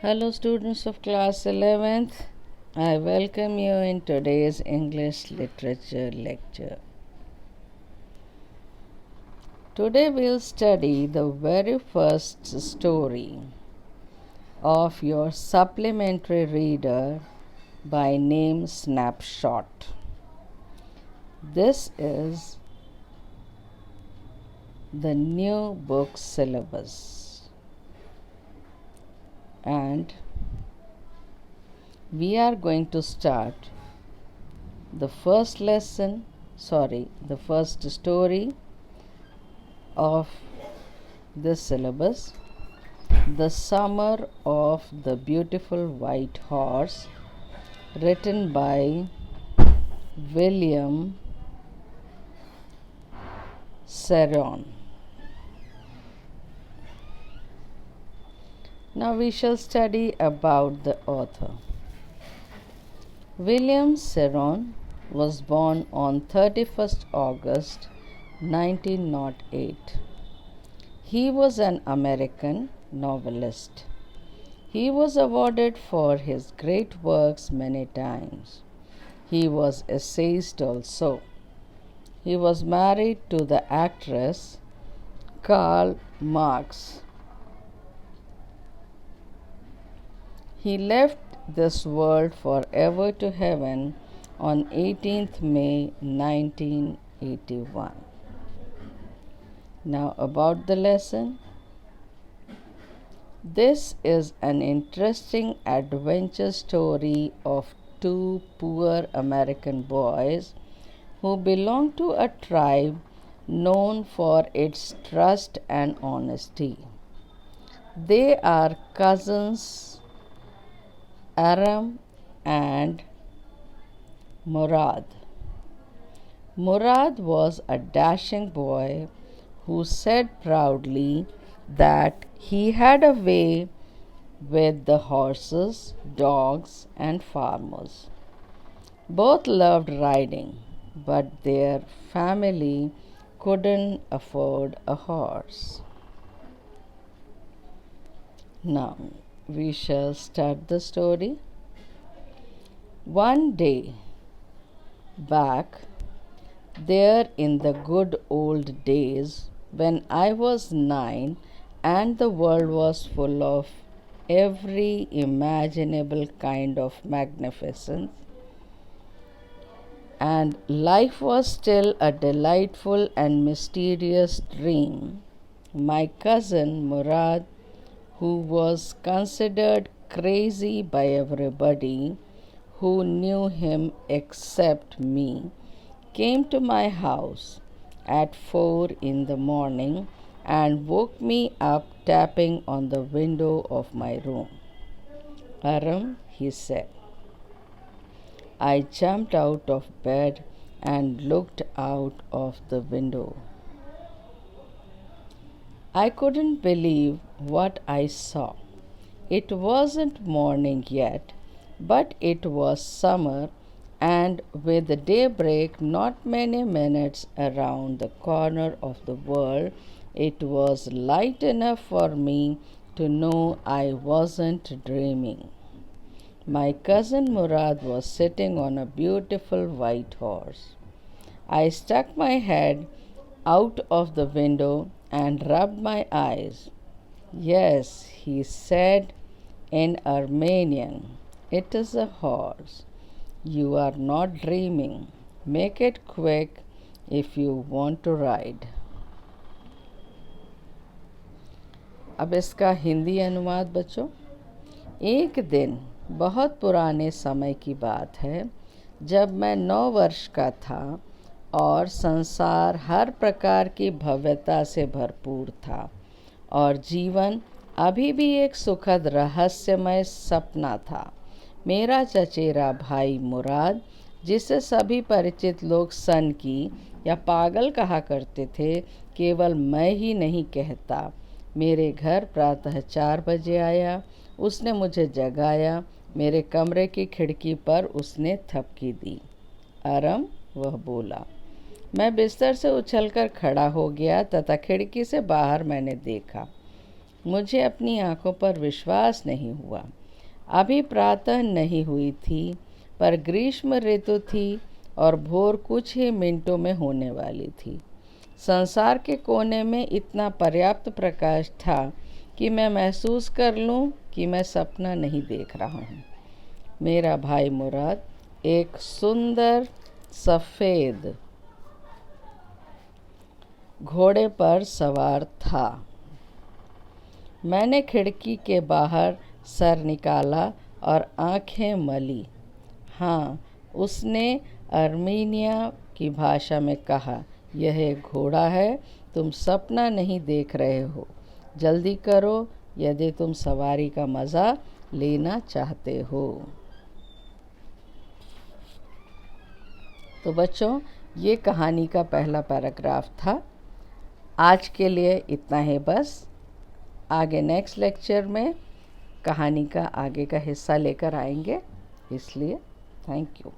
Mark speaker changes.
Speaker 1: Hello, students of class 11th. I welcome you in today's English literature lecture. Today we'll study the very first story of your supplementary reader by name Snapshot. This is the new book syllabus, and we are going to start the first story of this syllabus, The Summer of the Beautiful White Horse, written by William Ceron. Now we shall study about the author. William Ceron was born on 31st August 1908. He was an American novelist. He was awarded for his great works many times. He was essayist also. He was married to the actress Karl Marx. He left this world forever to heaven on 18th May 1981. Now about the lesson. This is an interesting adventure story of two poor American boys who belong to a tribe known for its trust and honesty. They are cousins Aram and Murad. Murad was a dashing boy who said proudly that he had a way with the horses, dogs, and farmers. Both loved riding, but their family couldn't afford a horse. Now, we shall start the story. One day back, there in the good old days when I was 9 and the world was full of every imaginable kind of magnificence, and life was still a delightful and mysterious dream, my cousin Murad, who was considered crazy by everybody who knew him except me, came to my house at 4 in the morning and woke me up tapping on the window of my room. Aram, he said. I jumped out of bed and looked out of the window. I couldn't believe what I saw. It wasn't morning yet, but it was summer, and with daybreak not many minutes around the corner of the world, it was light enough for me to know I wasn't dreaming. My cousin Murad was sitting on a beautiful white horse. I stuck my head out of the window and rubbed my eyes. Yes, he said in Armenian, it is a horse. You are not dreaming. Make it quick if you want to ride. अब इसका हिंदी अनुवाद बच्चों। एक दिन बहुत पुराने समय की बात है जब मैं 9 वर्ष का था और संसार हर प्रकार की भव्यता से भरपूर था और जीवन अभी भी एक सुखद रहस्यमय सपना था। मेरा चचेरा भाई मुराद, जिसे सभी परिचित लोग सन की या पागल कहा करते थे, केवल मैं ही नहीं कहता, मेरे घर प्रातः 4 बजे आया। उसने मुझे जगाया। मेरे कमरे की खिड़की पर उसने थपकी दी। अरम, वह बोला। मैं बिस्तर से उछलकर खड़ा हो गया तथा खिड़की से बाहर मैंने देखा। मुझे अपनी आंखों पर विश्वास नहीं हुआ। अभी प्रातः नहीं हुई थी, पर ग्रीष्म ऋतु थी और भोर कुछ ही मिनटों में होने वाली थी। संसार के कोने में इतना पर्याप्त प्रकाश था कि मैं महसूस कर लूं कि मैं सपना नहीं देख रहा हूं। मेरा भाई मुराद एक सुंदर सफ़ेद घोड़े पर सवार था। मैंने खिड़की के बाहर सर निकाला और आंखें मली। हाँ, उसने अर्मीनिया की भाषा में कहा, यह एक घोड़ा है, तुम सपना नहीं देख रहे हो। जल्दी करो यदि तुम सवारी का मज़ा लेना चाहते हो। तो बच्चों, ये कहानी का पहला पैराग्राफ था। आज के लिए इतना ही बस। आगे नेक्स्ट लेक्चर में कहानी का आगे का हिस्सा लेकर आएंगे, इसलिए थैंक यू।